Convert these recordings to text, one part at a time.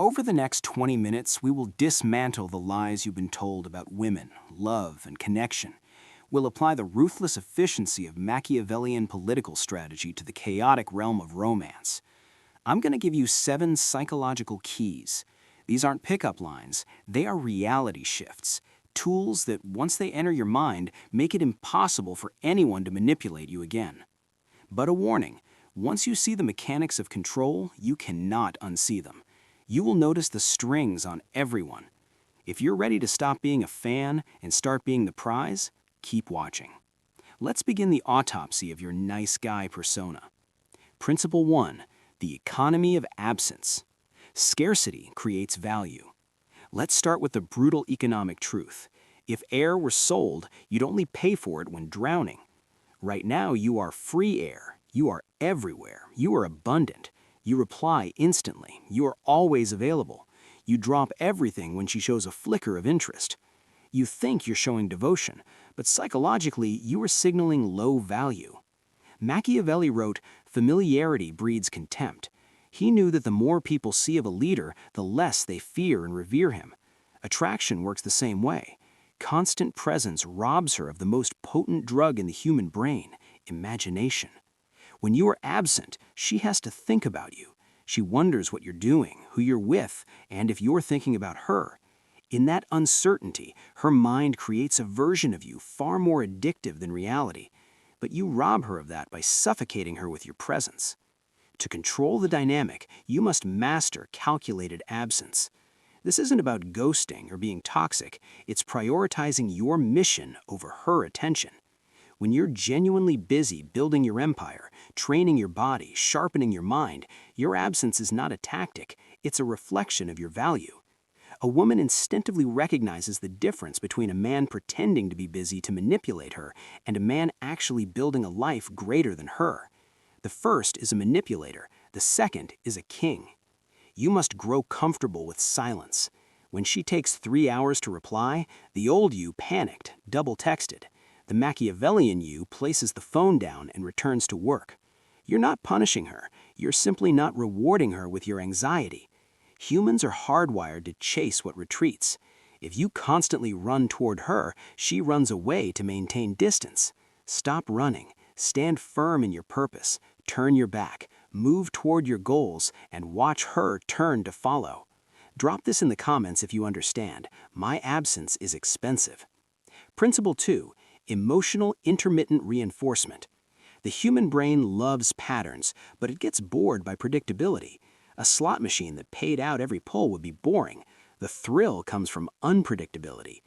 Over the next 20 minutes, we will dismantle the lies you've been told about women, love, and connection. We'll apply the ruthless efficiency of Machiavellian political strategy to the chaotic realm of romance. I'm going to give you 7 psychological keys. These aren't pickup lines, they are reality shifts. Tools that, once they enter your mind, make it impossible for anyone to manipulate you again. But a warning, once you see the mechanics of control, you cannot unsee them. You will notice the strings on everyone. If you're ready to stop being a fan and start being the prize, keep watching. Let's begin the autopsy of your nice guy persona. Principle 1, the economy of absence. Scarcity creates value. Let's start with the brutal economic truth. If air were sold, you'd only pay for it when drowning. Right now, you are free air. You are everywhere. You are abundant. You reply instantly. You are always available. You drop everything when she shows a flicker of interest. You think you're showing devotion, but psychologically, you are signaling low value. Machiavelli wrote, "Familiarity breeds contempt." He knew that the more people see of a leader, the less they fear and revere him. Attraction works the same way. Constant presence robs her of the most potent drug in the human brain, imagination. When you are absent, she has to think about you. She wonders what you're doing, who you're with, and if you're thinking about her. In that uncertainty, her mind creates a version of you far more addictive than reality. But you rob her of that by suffocating her with your presence. To control the dynamic, you must master calculated absence. This isn't about ghosting or being toxic, it's prioritizing your mission over her attention. When you're genuinely busy building your empire, training your body, sharpening your mind, your absence is not a tactic, it's a reflection of your value. A woman instinctively recognizes the difference between a man pretending to be busy to manipulate her and a man actually building a life greater than her. The first is a manipulator, the second is a king. You must grow comfortable with silence. When she takes 3 hours to reply, the old you panicked, double-texted. The Machiavellian you places the phone down and returns to work. You're not punishing her, you're simply not rewarding her with your anxiety. Humans are hardwired to chase what retreats. If you constantly run toward her, she runs away to maintain distance. Stop running, stand firm in your purpose, turn your back, move toward your goals, and watch her turn to follow. Drop this in the comments if you understand. My absence is expensive. Principle 2. Emotional intermittent reinforcement. The human brain loves patterns, but it gets bored by predictability. A slot machine that paid out every pull would be boring. The thrill comes from unpredictability.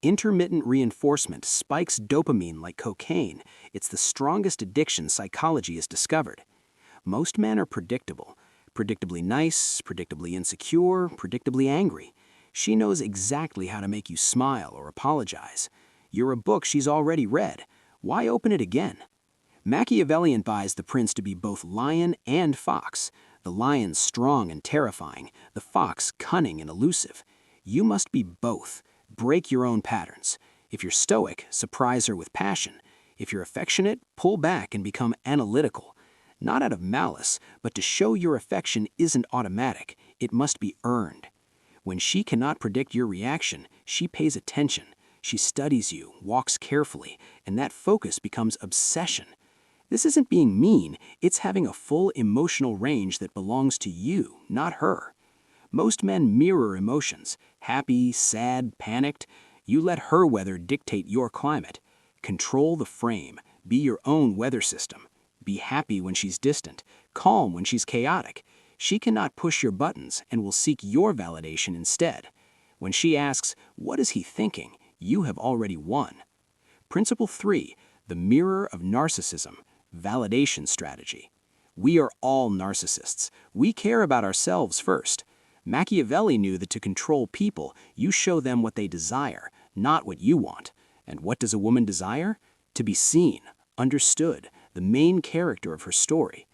Intermittent reinforcement spikes dopamine like cocaine. It's the strongest addiction psychology has discovered. Most men are predictable. Predictably nice, predictably insecure, predictably angry. She knows exactly how to make you smile or apologize. You're a book she's already read. Why open it again? Machiavelli advised the prince to be both lion and fox. The lion strong and terrifying, the fox cunning and elusive. You must be both. Break your own patterns. If you're stoic, surprise her with passion. If you're affectionate, pull back and become analytical. Not out of malice, but to show your affection isn't automatic. It must be earned. When she cannot predict your reaction, she pays attention. She studies you, walks carefully, and that focus becomes obsession. This isn't being mean, it's having a full emotional range that belongs to you, not her. Most men mirror emotions, happy, sad, panicked. You let her weather dictate your climate. Control the frame, be your own weather system. Be happy when she's distant, calm when she's chaotic. She cannot push your buttons and will seek your validation instead. When she asks, "What is he thinking?" you have already won. Principle 3, the mirror of narcissism, validation strategy. We are all narcissists. We care about ourselves first. Machiavelli knew that to control people, you show them what they desire, not what you want. And what does a woman desire? To be seen, understood, the main character of her story.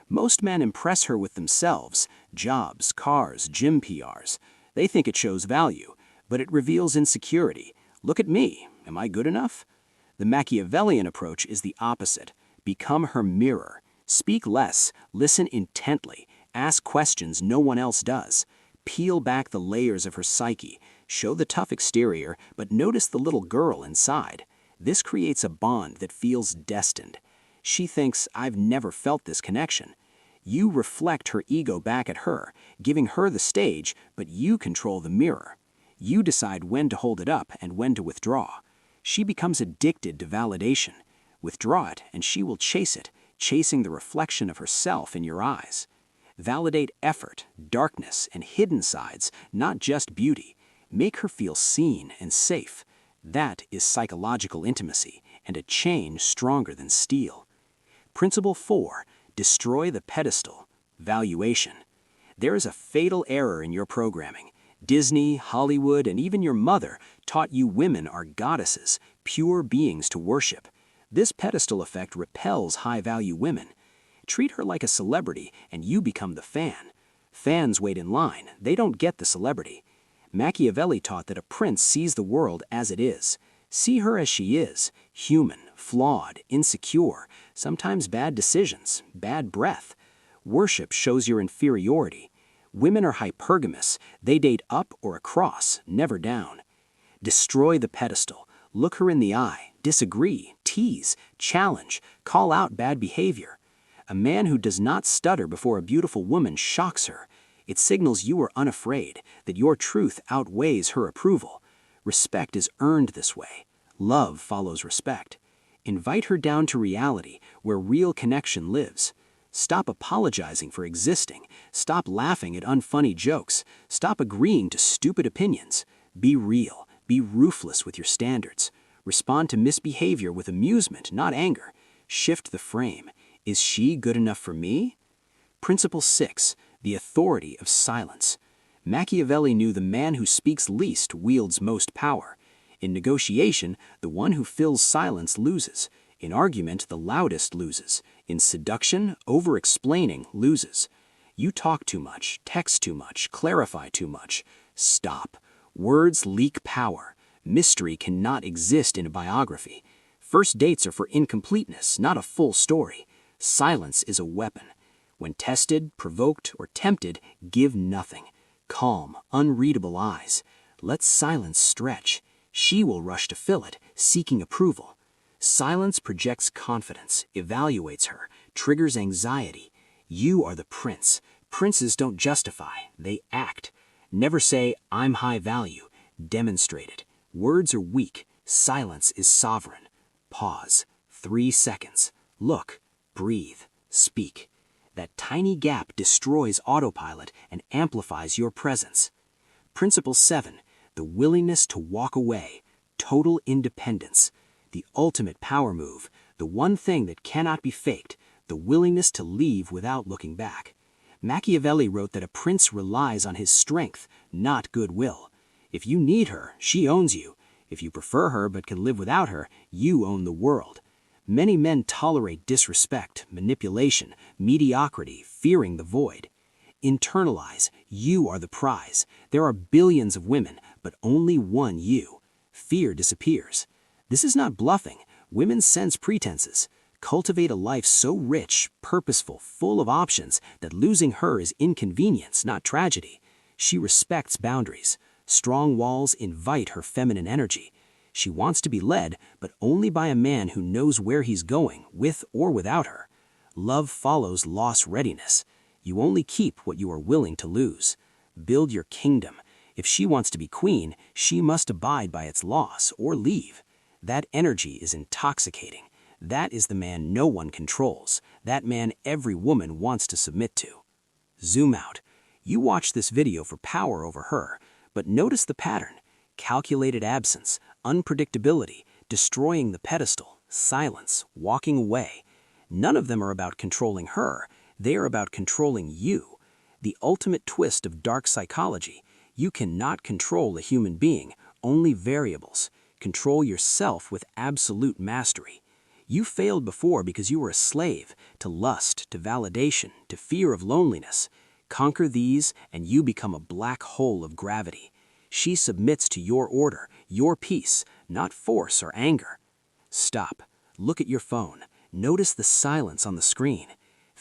Most men impress her with themselves, jobs, cars, gym PRs. They think it shows value, but it reveals insecurity. Look at me, am I good enough? The Machiavellian approach is the opposite. Become her mirror. Speak less, listen intently, ask questions no one else does. Peel back the layers of her psyche, show the tough exterior, but notice the little girl inside. This creates a bond that feels destined. She thinks, I've never felt this connection. You reflect her ego back at her, giving her the stage, but you control the mirror. You decide when to hold it up and when to withdraw. She becomes addicted to validation. Withdraw it, and she will chase it, chasing the reflection of herself in your eyes. Validate effort, darkness, and hidden sides, not just beauty. Make her feel seen and safe. That is psychological intimacy, and a chain stronger than steel. Principle 4. Destroy the pedestal. Valuation. There is a fatal error in your programming. Disney, Hollywood, and even your mother taught you women are goddesses, pure beings to worship. This pedestal effect repels high-value women. Treat her like a celebrity, and you become the fan. Fans wait in line. They don't get the celebrity. Machiavelli taught that a prince sees the world as it is. See her as she is, human, flawed, insecure, sometimes bad decisions, bad breath. Worship shows your inferiority. Women are hypergamous. They date up or across, never down. Destroy the pedestal. Look her in the eye. Disagree, tease, challenge, call out bad behavior. A man who does not stutter before a beautiful woman shocks her. It signals you are unafraid, that your truth outweighs her approval. Respect is earned this way. Love follows respect. Invite her down to reality, where real connection lives. Stop apologizing for existing. Stop laughing at unfunny jokes. Stop agreeing to stupid opinions. Be real. Be ruthless with your standards. Respond to misbehavior with amusement, not anger. Shift the frame. Is she good enough for me? Principle 6. The authority of silence. Machiavelli knew the man who speaks least wields most power. In negotiation, the one who fills silence loses. In argument, the loudest loses. In seduction, over-explaining loses. You talk too much, text too much, clarify too much. Stop. Words leak power. Mystery cannot exist in a biography. First dates are for incompleteness, not a full story. Silence is a weapon. When tested, provoked, or tempted, give nothing. Calm, unreadable eyes. Let silence stretch. She will rush to fill it, seeking approval. Silence projects confidence, evaluates her, triggers anxiety. You are the prince. Princes don't justify, they act. Never say, I'm high value. Demonstrate it. Words are weak. Silence is sovereign. Pause. 3 seconds. Look. Breathe. Speak. That tiny gap destroys autopilot and amplifies your presence. Principle 7. The willingness to walk away. Total independence. The ultimate power move. The one thing that cannot be faked. The willingness to leave without looking back. Machiavelli wrote that a prince relies on his strength, not goodwill. If you need her, she owns you. If you prefer her but can live without her, you own the world. Many men tolerate disrespect, manipulation, mediocrity, fearing the void. Internalize. You are the prize. There are billions of women, but only one you. Fear disappears. This is not bluffing. Women sense pretenses. Cultivate a life so rich, purposeful, full of options that losing her is inconvenience, not tragedy. She respects boundaries. Strong walls invite her feminine energy. She wants to be led, but only by a man who knows where he's going, with or without her. Love follows loss readiness. You only keep what you are willing to lose. Build your kingdom. If she wants to be queen, she must abide by its loss or leave. That energy is intoxicating. That is the man no one controls. That man every woman wants to submit to. Zoom out. You watch this video for power over her, but notice the pattern. Calculated absence, unpredictability, destroying the pedestal, silence, walking away. None of them are about controlling her. They are about controlling you. The ultimate twist of dark psychology. You cannot control a human being, only variables. Control yourself with absolute mastery. You failed before because you were a slave to lust, to validation, to fear of loneliness. Conquer these and you become a black hole of gravity. She submits to your order, your peace, not force or anger. Stop. Look at your phone. Notice the silence on the screen.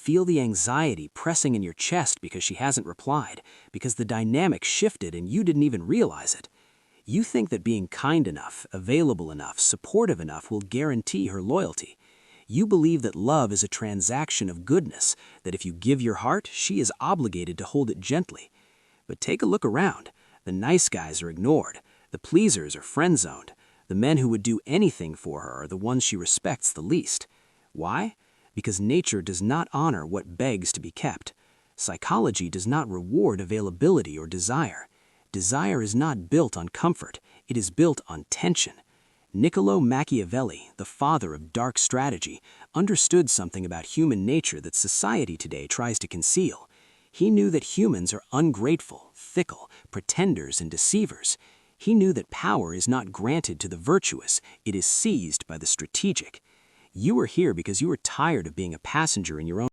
feel the anxiety pressing in your chest because she hasn't replied, because the dynamic shifted and you didn't even realize it. You think that being kind enough, available enough, supportive enough will guarantee her loyalty. You believe that love is a transaction of goodness, that if you give your heart, she is obligated to hold it gently. But take a look around. The nice guys are ignored. The pleasers are friend-zoned. The men who would do anything for her are the ones she respects the least. Why? Because nature does not honor what begs to be kept. Psychology does not reward availability or desire. Desire is not built on comfort, it is built on tension. Niccolo Machiavelli, the father of dark strategy, understood something about human nature that society today tries to conceal. He knew that humans are ungrateful, fickle, pretenders, and deceivers. He knew that power is not granted to the virtuous, it is seized by the strategic. You are here because you are tired of being a passenger in your own